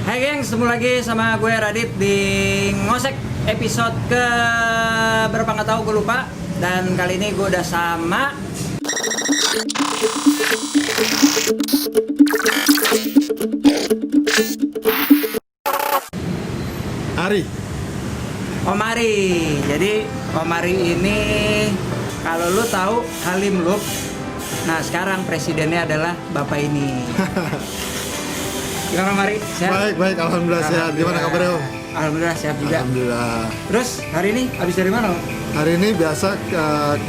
Hai geng, ketemu lagi sama gue Radit di Ngosek episode ke berapa nggak tahu, gue lupa. Dan kali ini gue udah sama Ari. Om Ari. Jadi Om Ari ini kalau lu tahu Halim Loop, nah sekarang presidennya adalah bapak ini. Gimana Om Ari? Sehat? Baik, alhamdulillah sehat. Gimana kabarnya Om? Alhamdulillah sehat juga. Alhamdulillah. Terus hari ini habis dari mana Om? Hari ini biasa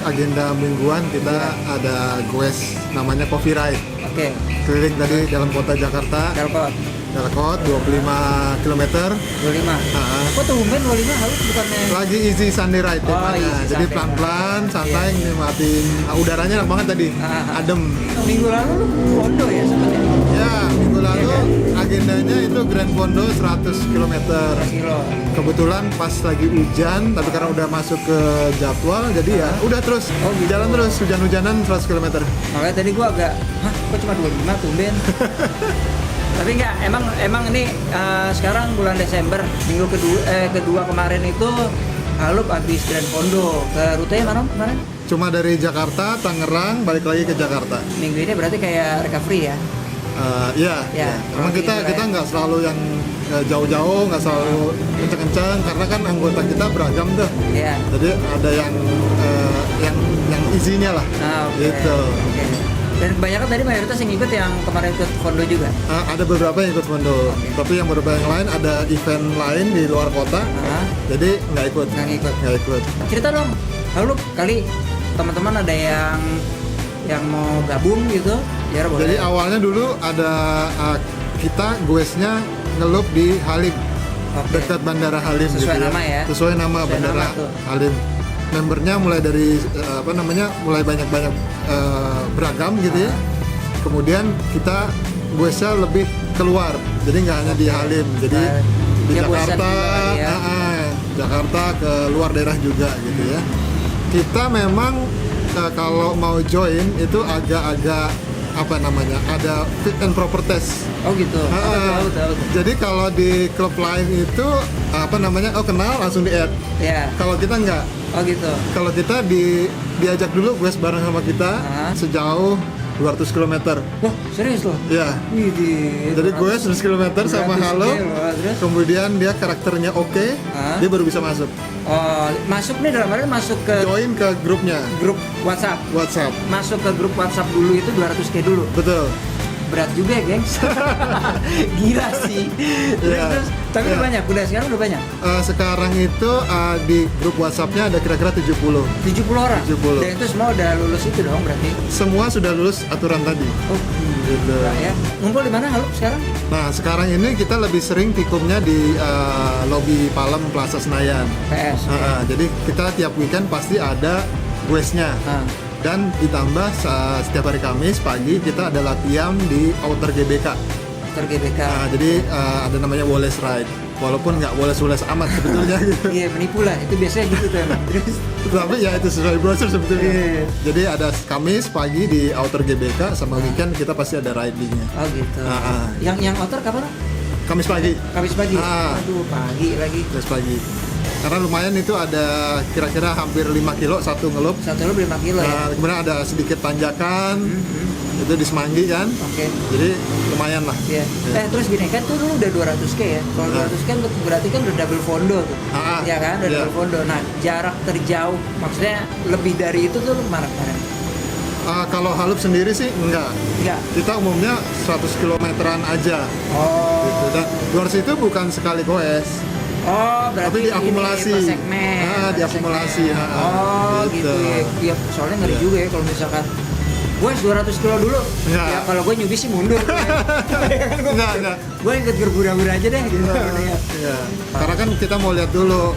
agenda mingguan kita ada goes namanya Coffee Ride. Oke. Keliling tadi dalam kota Jakarta. Dalkot 25 km. 25. Kok tumben 25 harus bukannya? Lagi easy Sunday ride temanya. easy Jadi Sunday. pelan-pelan, santai, nikmatin udaranya enak banget tadi. Adem. Minggu lalu lu Pondo ya sebenarnya? Ya, minggu lalu agendanya itu Grand Pondo 100 km. Kilo. Kebetulan pas lagi hujan, tapi karena udah masuk ke jadwal, jadi ya udah terus gitu. jalan terus hujan-hujanan 100 km. Makanya tadi gua agak, kok cuma 25 tumben? Tapi enggak, emang ini sekarang bulan Desember, minggu kedua kemarin itu Halup habis Grand Pondo. Ke rutenya mana kemarin? Cuma dari Jakarta, Tangerang, balik lagi ke Jakarta. Minggu ini berarti kayak recovery ya? Iya. Emang kita nggak selalu yang jauh-jauh, nggak selalu kenceng-kenceng, karena kan anggota kita beragam tuh. Iya. Jadi ada yang easy-nya lah. Oke. Gitu. Oke. Dan kebanyakan tadi mayoritas yang ikut yang kemarin ikut Pondo juga? Ada beberapa yang ikut Pondo, tapi yang beberapa yang lain ada event lain di luar kota, jadi nggak ikut. Nggak ikut. Cerita dong, lalu kali teman-teman ada yang mau gabung gitu, ya boleh. Jadi awalnya dulu ada kita goesnya ngelup di Halim, dekat Bandara Halim. Sesuai gitu nama ya? Sesuai nama Bandara Halim. Membernya mulai dari mulai banyak beragam gitu ya. Kemudian kita goesnya lebih keluar, jadi nggak hanya di Halim, jadi di Jakarta, Jakarta ke luar daerah juga gitu ya. Kita memang kalau mau join itu agak-agak ada fit and proper test. Oh gitu. Tahu. Jadi kalau di klub lain itu kenal langsung di add. Ya. Kalau kita enggak. Oh gitu. Kalau kita diajak dulu gue bareng sama kita sejauh 200 km. Wah, serius loh? Ya. Jadi gue 100 km sama Halo. Kemudian dia karakternya oke, dia baru bisa masuk. Oh, masuk nih dalam arti masuk ke join ke grupnya. Grup WhatsApp. Masuk ke grup WhatsApp dulu itu 200K dulu. Betul. Berat juga ya, gengs. Gila sih. Terus, tapi udah banyak, sekarang udah banyak. Sekarang itu di grup WhatsApp-nya ada kira-kira 70 orang? 70. Dan itu semua udah lulus itu dong berarti? Semua sudah lulus aturan tadi. Oh, gitu. Ya. Ngumpul di mana Halup sekarang? Nah, sekarang ini kita lebih sering tikumnya di lobi Palem Plaza Senayan. PS. Jadi kita tiap weekend pasti ada goesnya. Dan ditambah setiap hari Kamis pagi kita ada latihan di Outer GBK. Jadi ada namanya Wallace Ride. Walaupun nggak Wallace amat sebetulnya gitu. Iya, menipu lah. Itu biasanya gitu tuh emang. Tapi ya itu sesuai brosur sebetulnya. Jadi ada Kamis pagi di Outer GBK, sama weekend kita pasti ada ridingnya. Oh gitu. Yang Outer kapan? Kamis pagi. Aduh, pagi lagi. Kamis pagi. Karena lumayan itu ada kira-kira hampir 5 kilo satu ngelup. 5 kilo ya? Kemudian ada sedikit tanjakan, itu di Semanggi kan. Oke. Jadi lumayan lah. Iya. Terus gini kan tuh dulu udah 200K ya. Kalau 200K kan berarti kan udah double fondo tuh. Iya kan, udah double fondo. Nah, jarak terjauh maksudnya lebih dari itu tuh mana kemarin? Kalau Halup sendiri sih enggak. Kita umumnya 100 kilometeran aja. Oh. Gitu. Dan 200 itu bukan sekali goes. Oh, berarti tapi diakumulasi. Ini per segmen. Diakumulasi. Oh, gitu ya. Iya, soalnya ngeri juga ya kalau misalkan gue 200 kilo dulu. Ya kalau gue nyubi sih mundur. Enggak. Gue ikut gerbuda-gerbuda aja deh gitu. Iya. Karena kan kita mau lihat dulu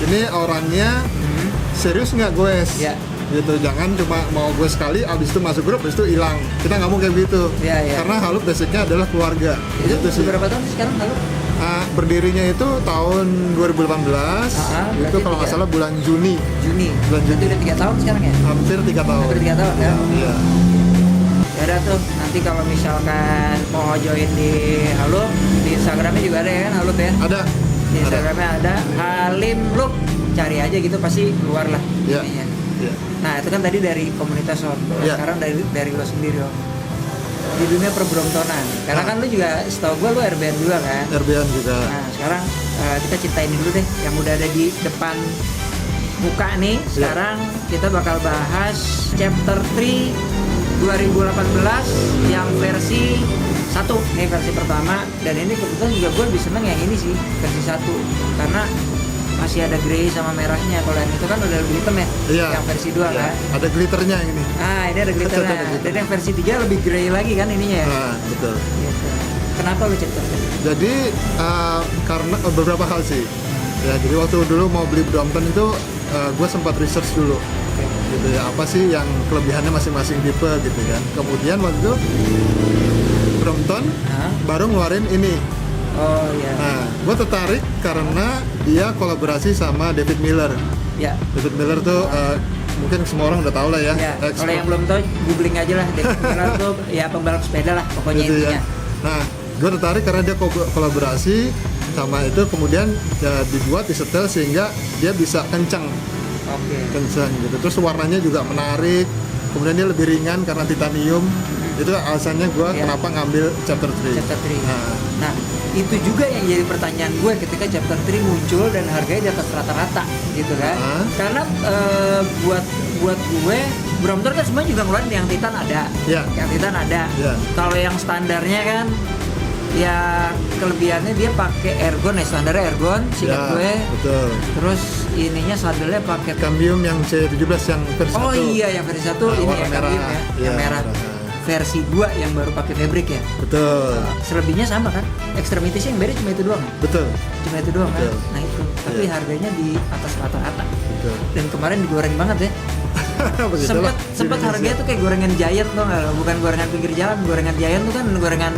ini orangnya serius nggak goes. Iya. Gitu, jangan cuma mau gue sekali abis itu masuk grup abis itu hilang. Kita nggak mau kayak gitu. Karena Halup basicnya adalah keluarga. Itu sih. Berapa tahun sekarang Halup? Berdirinya itu tahun 2018, itu kalau nggak salah bulan Juni. Berarti udah 3 tahun sekarang ya? Hampir 3 tahun. Hampir 3 tahun ya? Iya. Ya udah tuh, nanti kalau misalkan mau join di Halo, di Instagramnya juga ada ya kan Halup ya? Ada. Di Instagramnya ada Halim Loop, cari aja gitu pasti keluar lah. Iya. ininya. Iya. Nah itu kan tadi dari komunitas Om. Nah, Iya. sekarang dari lo sendiri Om. Di dunia perbrontonan. Karena kan lu juga, setahu gue lu RBN juga kan. RBN juga. Nah sekarang kita ceritain dulu deh yang udah ada di depan muka nih. Sekarang kita bakal bahas chapter 3 2018 yang versi 1. Ini versi pertama, dan ini kebetulan juga gue lebih seneng yang ini sih, versi 1, karena masih ada grey sama merahnya. Kalau yang itu kan udah lebih hitam ya. Iya. Yang versi 2 Iya. kan. Ada glitternya ini. Ah, ini ada glitternya. Ada glitter. Dan yang versi 3 lebih grey lagi kan ininya ya. Nah, betul. Gitu. Kenapa lu chapter 3? Jadi karena beberapa hal sih. Ya, jadi waktu dulu mau beli Brompton itu gue sempat research dulu. Gitu ya, apa sih yang kelebihannya masing-masing tipe gitu kan. Kemudian waktu itu Brompton Hah? baru ngeluarin ini. Oh iya. Nah, gue tertarik karena dia kolaborasi sama David Miller. Ya. David Miller tuh mungkin semua orang udah tahu lah ya. Ya, kalau yang belum tahu googling aja lah. David Miller tuh ya pembalap sepeda lah pokoknya Gitu intinya. ya. Nah, gue tertarik karena dia kolaborasi sama itu, kemudian ya, dibuat disetel sehingga dia bisa kencang gitu. Terus warnanya juga menarik, kemudian dia lebih ringan karena titanium. Itu alasannya gue kenapa ngambil chapter 3. Chapter 3. Nah, itu juga yang jadi pertanyaan gue ketika chapter 3 muncul dan harganya di atas rata-rata gitu kan. Karena buat gue Brompton kan semua juga ngeluarin yang Titan ada. Yang Titan ada. Kalau yang standarnya kan ya kelebihannya dia pakai ergon ya, standarnya ergon singkat gue. Betul. Terus ininya sadelnya pakai Cambium yang C17 yang versi 1. Oh iya, yang versi 1 ini ya, Cambium ya, yang merah. Versi 2 yang baru pakai fabric ya. Betul. Selebihnya sama kan? Extremities yang beda cuma itu doang. Betul. Cuma itu doang Betul. kan? Nah itu. Tapi harganya di atas rata-rata. Betul. Dan kemarin digoreng banget ya. Sempet harganya tuh kayak gorengan Giant tuh nggak? Bukan gorengan pinggir jalan. Gorengan Giant tuh kan gorengan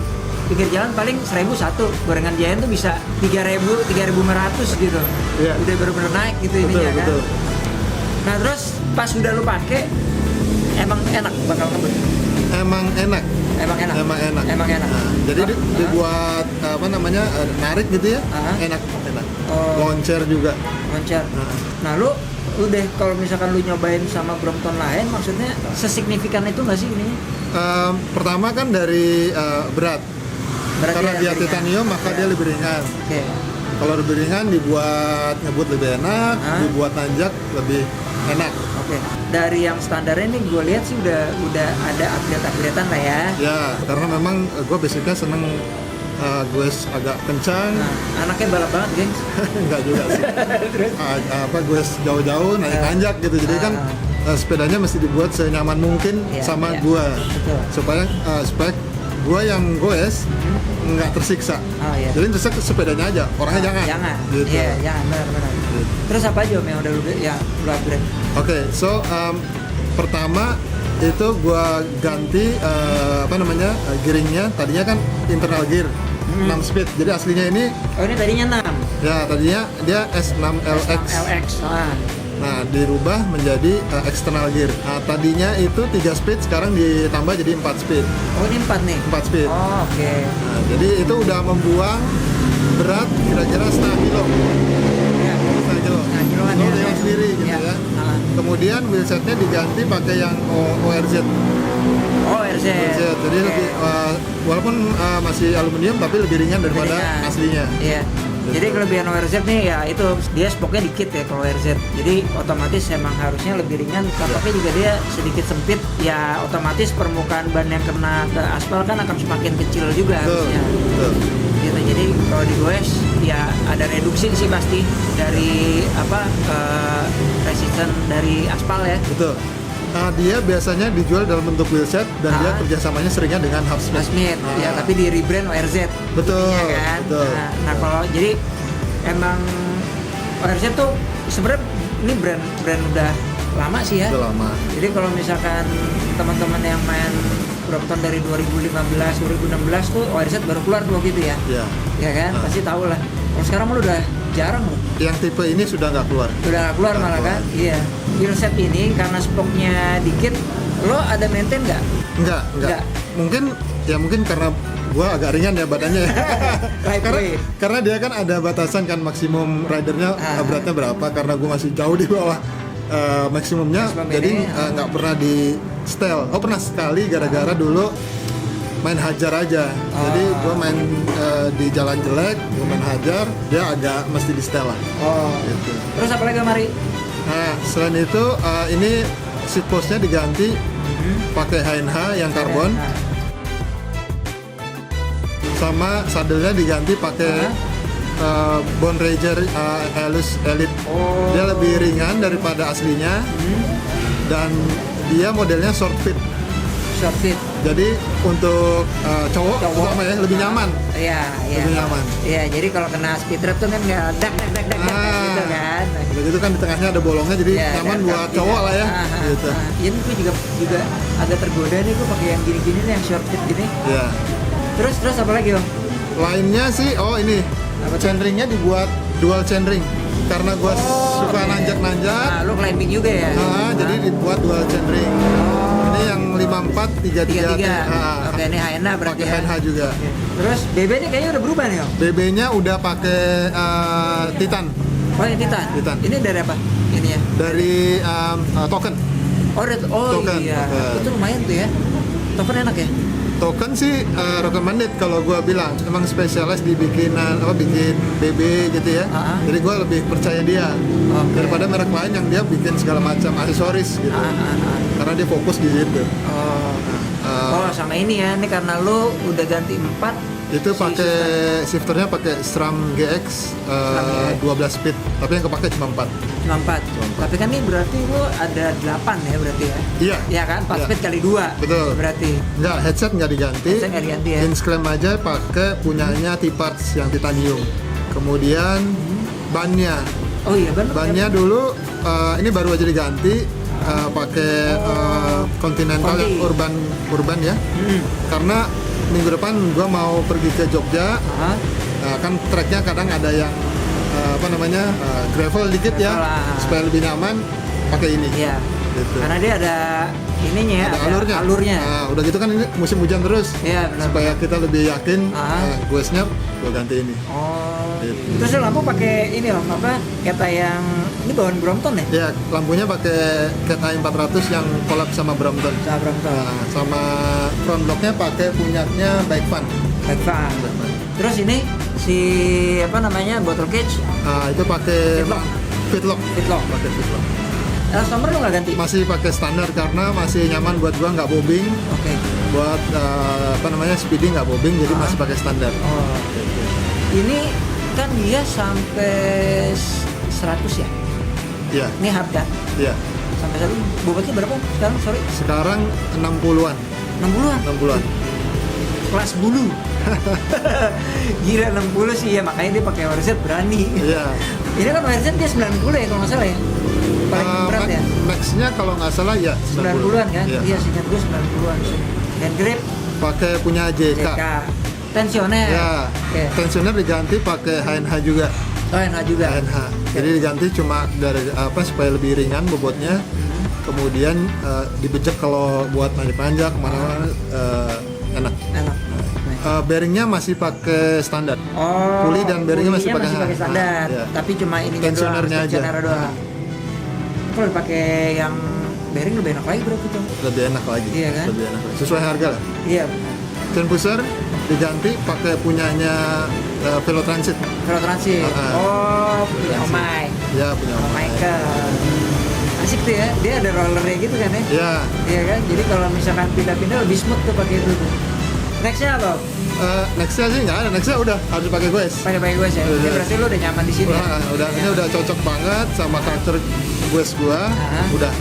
pinggir jalan paling 1.000 satu. Gorengan Giant tuh bisa 3.000, 3.500 gitu. Iya. Udah bener-bener naik gitu ininya kan. Betul. Nah terus pas udah lu pakai emang enak bakal ngebut. Emang enak. Nah, jadi dibuat apa namanya narik gitu ya. Enak. Launcher juga. Nah lu deh kalau misalkan lu nyobain sama Brompton lain, maksudnya sesignifikan itu nggak sih ini? Pertama kan dari berat. Karena dia titanium maka dia lebih ringan. Kalau lebih ringan dibuat ngebut lebih enak, dibuat nanjak lebih enak. Dari yang standarnya nih gue lihat sih udah ada upgrade-upgradean lah ya. Ya, karena memang gue basicnya seneng gue agak kencang. Anaknya balap banget, gengs. Enggak juga sih. Gue jauh-jauh nanjak gitu. Jadi kan sepedanya mesti dibuat senyaman mungkin sama gue. Supaya gue yang goes nggak tersiksa. Jadi tersiksa sepedanya aja, orangnya jangan. Gitu. Iya, jangan, benar. Terus apa aja yang udah lu upgrade? So pertama itu gue ganti gearingnya. Tadinya kan internal gear 6 speed. Jadi aslinya ini tadinya 6. Ya, tadinya dia S6LX. Nah, dirubah menjadi external gear. Nah, tadinya itu 3 speed, sekarang ditambah jadi 4 speed. Oh, ini 4 nih? 4 speed. Oh, oke. Nah, jadi itu udah membuang berat kira-kira setengah kilo. Setengah kiloan ya. Yang sendiri gitu ya. Kemudian wheelsetnya diganti pakai yang ORZ. ORZ. Jadi lebih, walaupun masih aluminium tapi lebih ringan daripada aslinya. Iya. Jadi kelebihan ORZ nih ya itu dia spoknya dikit ya kalau ORZ. Jadi otomatis emang harusnya lebih ringan. Tampaknya juga dia sedikit sempit. Ya otomatis permukaan ban yang kena ke aspal kan akan semakin kecil juga harusnya. Gitu. Jadi kalau di goes ya ada reduksi sih pasti dari resisten dari aspal ya. Betul. Nah, dia biasanya dijual dalam bentuk wheelset dan dia kerjasamanya seringnya dengan Halfsmith. Ya tapi di rebrand ORZ. Betul. Kan? Betul. Nah kalau jadi emang ORZ tuh sebenarnya ini brand udah lama sih ya. Udah lama. Jadi kalau misalkan teman-teman yang main Brompton dari 2015, 2016 tuh ORZ baru keluar tuh gitu ya. Iya. Ya kan, pasti tahu lah. Kalau sekarang udah jarang loh. Yang tipe ini sudah nggak keluar. Udah nggak keluar malah kan? Iya. Wheelset ini karena spoknya dikit, lo ada maintain nggak? Enggak. Mungkin karena gue agak ringan ya badannya ya. Lightweight. karena dia kan ada batasan kan maksimum ridernya beratnya berapa, karena gue masih jauh di bawah maksimumnya, Maksimum jadi ini, nggak pernah di setel. Oh pernah sekali gara-gara dulu main hajar aja. Jadi gue main di jalan jelek, gue main hajar, dia agak mesti di setel lah. Oh. Gitu. Terus apa lagi Mari? Nah selain itu ini seat postnya diganti pakai HNH yang karbon, sama sadelnya diganti pakai Bone Ranger Elus Elite. Oh. Dia lebih ringan daripada aslinya dan dia modelnya short fit. Short fit. Jadi untuk cowok terutama ya lebih nyaman. Iya, iya. Lebih nyaman. Iya, jadi kalau kena speed trap tuh kan nggak dak gitu kan. Udah gitu kan di tengahnya ada bolongnya, jadi Iya, nyaman dan buat kakinya. cowok lah ya. Gitu. Ini gue juga agak tergoda nih, gue pakai yang gini-gini nih, yang short fit gini. Ya. Terus apa lagi Om? Lainnya sih, ini chainringnya dibuat dual chainring karena gua suka nanjak-nanjak. Nah, lu climbing juga ya? Jadi dibuat dual chainring. Ini yang 54 33. 33. Oke, ini HNH berarti Pakai ya. HNH juga. Terus BB nya kayaknya udah berubah nih Om? BB-nya udah pakai Titan Oh ini Titan? Titan. Ini dari apa? Ini ya? dari Token. Token. Iya. Token. Itu lumayan tuh ya. Token enak ya? Token sih recommended kalau gua bilang, emang spesialis bikin BB gitu ya. Jadi gua lebih percaya dia daripada merek lain yang dia bikin segala macam aksesoris gitu. Karena dia fokus di situ. Oh sama ini ya, ini karena lu udah ganti 4. Itu pakai shifternya pakai SRAM GX 12 speed, tapi yang kepake cuma 4. Cuma 4. Tapi kan ini berarti lu ada 8 ya berarti ya? Iya. Iya kan? 4 Iya. speed kali 2. Betul. Berarti. Enggak, headset nggak diganti. Headset nggak diganti ya? Insclam aja pakai punyanya T-Parts yang titanium. Kemudian bannya. Oh iya benar. Bannya dulu ini baru aja diganti pakai Continental yang urban ya. Karena minggu depan gua mau pergi ke Jogja. Kan treknya kadang ada yang gravel dikit ya, supaya lebih nyaman pakai ini. Iya. Gitu. Karena dia ada ininya ya, Ada alurnya. Nah, udah gitu kan ini musim hujan terus. Iya benar. Supaya kita lebih yakin gue ganti ini. Oh. Gitu. Terus lampu pakai ini Om, kata yang ini bawaan Brompton ya? Ya, lampunya pakai Cat A 400 yang collab sama Brompton. Sama Brompton. Nah, sama front blocknya pakai punyanya Bike Fun. Baik Pak. Terus ini si bottle cage Itu pakai fitlock. Pakai fitlock. elastomer lu nggak ganti? Masih pakai standar karena masih nyaman buat gua, nggak bobbing. Oke. Buat speeding nggak bobbing, jadi masih pakai standar. Oh. Ini kan dia sampai 100 ya? Iya. Ini harga Iya. sampai 100. Bobotnya berapa sekarang? Sorry. Sekarang 60-an. 60-an. 60-an. Kelas bulu. Gila 60 sih ya, makanya dia pakai Warzet berani. Iya. Ini kan Warzet dia 90 ya kalau nggak salah ya. Paling berat ya. Max-nya kalau nggak salah ya 90-an kan? Iya. Iya, seingat gue 90-an sih. Dan grip Pakai punya JK. tensioner. Ya. Oke. Tensioner diganti pakai HNH juga. Oh, NH juga. HNH. Jadi diganti cuma dari supaya lebih ringan bobotnya. Kemudian dibejek kalau buat manjak-manjak kemana-mana enak. Enak. Bearingnya masih pakai standar. Oh. Puli dan bearingnya masih pakai standar. iya. Tapi cuma ini Tensionernya aja. doang. Kalau pakai yang bearing lebih enak lagi berarti tuh. Lebih enak lagi. Iya kan? Lebih enak lagi. Sesuai harga lah. Iya. Chain pusher diganti pakai punyanya Velo Transit. Velo Transit. Oh, punya Transit. Omai. Ya, punya Oh Michael. Asik tuh ya. Dia ada rollernya gitu kan ya? Ya. Iya kan? Jadi kalau misalkan pindah-pindah lebih smooth tuh pakai itu tuh. Nextnya apa? Nextnya sih nggak ada. Nextnya udah harus pakai gue. Pakai gue ya. Jadi berarti lu udah nyaman di sini. Ya? Ini udah cocok banget sama karakter gue gua. Udah.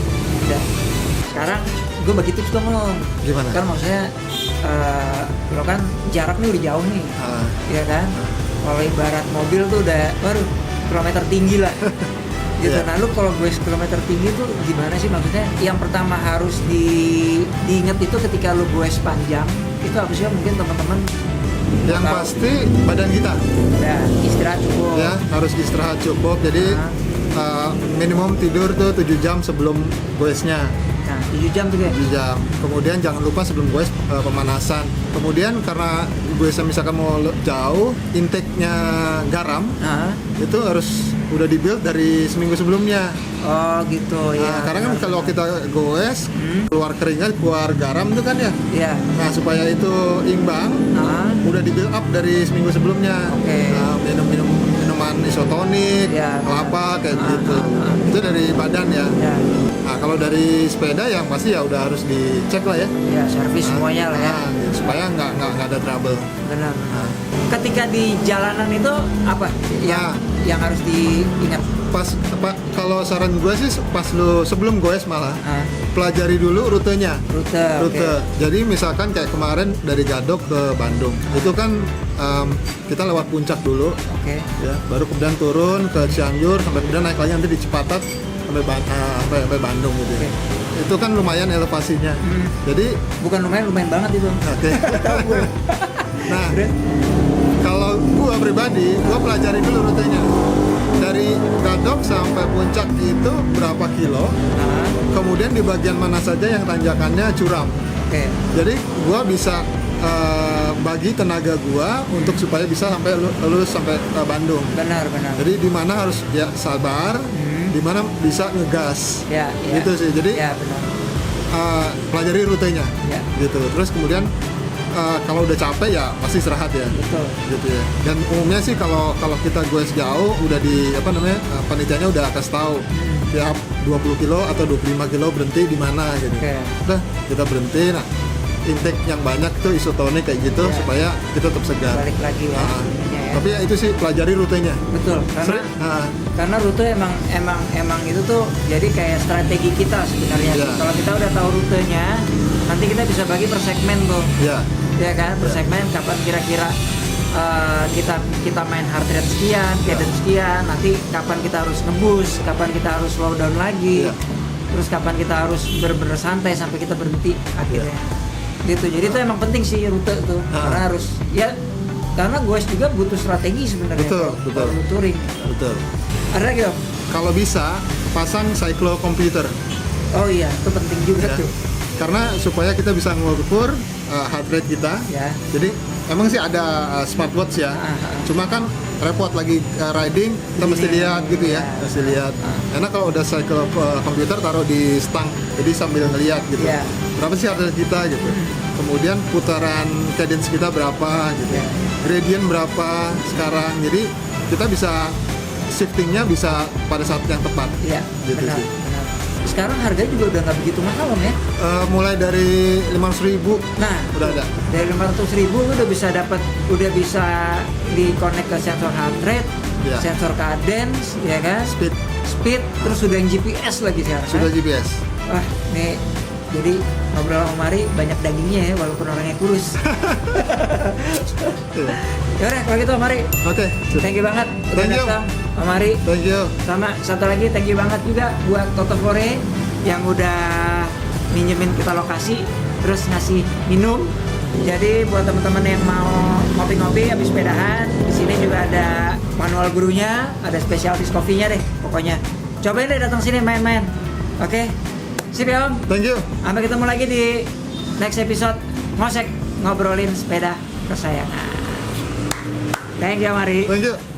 Sekarang gue bagi tips dong lo. Gimana? Kan maksudnya lo kan jarak nih udah jauh nih, iya kan? Kalau ibarat mobil tuh udah baru kilometer tinggi lah. Gitu. Yeah. Nah lu kalau gue kilometer tinggi tuh gimana sih maksudnya? Yang pertama harus diinget itu ketika lu gue panjang itu apa sih mungkin teman-teman Yang pasti badan kita ya istirahat cukup ya harus istirahat cukup. Jadi minimum tidur tuh 7 jam sebelum goesnya. Nah 7 jam tuh ya. 7 jam. Kemudian jangan lupa sebelum goes pemanasan. Kemudian karena gue misalkan mau jauh, intake-nya garam Nah, itu harus udah di-build dari seminggu sebelumnya. oh gitu ya. Nah, karena kan kalau kita goes, keluar keringat, keluar garam itu kan ya. Ya. Nah, supaya itu imbang, Nah, udah di-build up dari seminggu sebelumnya. Oke. Nah, minuman isotonik, Ya. kelapa kayak gitu. Itu dari badan ya. ya, Nah, kalau dari sepeda ya pasti ya udah harus dicek lah ya. ya servis semuanya lah ya. Nah, supaya nggak ada trouble. Benar. Nah, Ketika di jalanan itu apa yang harus diingat? kalau saran gue sih pas lu sebelum goes malah Ah, pelajari dulu rutenya. rute. Rute. Jadi misalkan kayak kemarin dari Gadok ke Bandung, itu kan kita lewat puncak dulu, Oke. ya, baru kemudian turun ke Cianjur, sampai kemudian naik lagi nanti di Cipatat sampai Bandung gitu. Ya. Itu kan lumayan elevasinya. Jadi Bukan lumayan banget itu. oke. Nah, Terus? kalau gua pribadi, gua pelajari dulu rutenya. Dari Gadok sampai puncak itu berapa kilo, Nah, kemudian di bagian mana saja yang tanjakannya curam. oke. Jadi gua bisa bagi tenaga gua untuk supaya bisa sampai lulus sampai Bandung. Benar. Jadi di mana harus ya sabar, di mana bisa ngegas. Ya. Gitu sih. Jadi Ya, benar. pelajari rutenya. Ya. Gitu. Terus kemudian kalau udah capek ya pasti istirahat ya. Betul. Gitu ya. Dan umumnya sih kalau kita goes jauh udah di panitianya udah kasih tahu tiap 20 kilo atau 25 kilo berhenti di mana gitu. Oke. Udah kita berhenti. Nah, intake yang banyak tuh isotonik kayak gitu Ya. supaya kita tetap segar. Balik lagi ya. Nah, ininya ya. tapi ya itu sih pelajari rutenya. Betul. Karena rute emang itu tuh jadi kayak strategi kita sebenarnya. Ya. Kalau kita udah tahu rutenya, nanti kita bisa bagi per segmen tuh. Ya, Ya kan, per segmen kapan kira-kira kita main heart rate sekian, cadence sekian, nanti kapan kita harus ngebus, kapan kita harus slow down lagi, Iya. terus kapan kita harus bener-bener santai sampai kita berhenti akhirnya. Gitu. Jadi itu emang penting sih rute tuh, karena harus ya karena gue juga butuh strategi sebenarnya. Betul, kalau betul. lu touring. betul. Ada lagi dong? Kalau bisa pasang cyclo computer. Oh iya, itu penting juga Ya. tuh. Karena supaya kita bisa ngukur heart rate kita. Ya. Jadi emang sih ada smartwatch ya. Cuma kan repot lagi riding, kita mesti lihat gitu ya, mesti lihat. Karena kalau udah cycle komputer taruh di stang, jadi sambil ngelihat gitu. Ya. Berapa sih heart rate kita gitu. Kemudian putaran cadence kita berapa gitu. Ya. Gradient berapa sekarang. Jadi kita bisa shiftingnya bisa pada saat yang tepat. Iya, Gitu benar, sih. benar. Sekarang harganya juga udah nggak begitu mahal om ya. Mulai dari 500.000 Nah, udah ada. dari 500.000 lu udah bisa di-connect ke sensor heart rate, Ya. sensor cadence, ya kan? Speed Terus sudah yang GPS lagi sekarang. sudah kan? GPS. Wah, nih jadi ngobrol sama Mari banyak dagingnya ya walaupun orangnya kurus. Yaudah kalau gitu Mari, Oke. thank you banget udah Thank you. datang Om Mari. Thank you. Sama satu lagi thank you banget juga buat Toto Fore yang udah minjemin kita lokasi terus ngasih minum. Jadi buat teman-teman yang mau ngopi-ngopi habis sepedahan, di sini juga ada manual gurunya, ada specialty coffee-nya deh pokoknya. Cobain deh datang sini main-main. Oke. Sip ya Om. Thank you. Sampai ketemu lagi di next episode ngosek ngobrolin sepeda kesayangan. Thank you Mari. Thank you.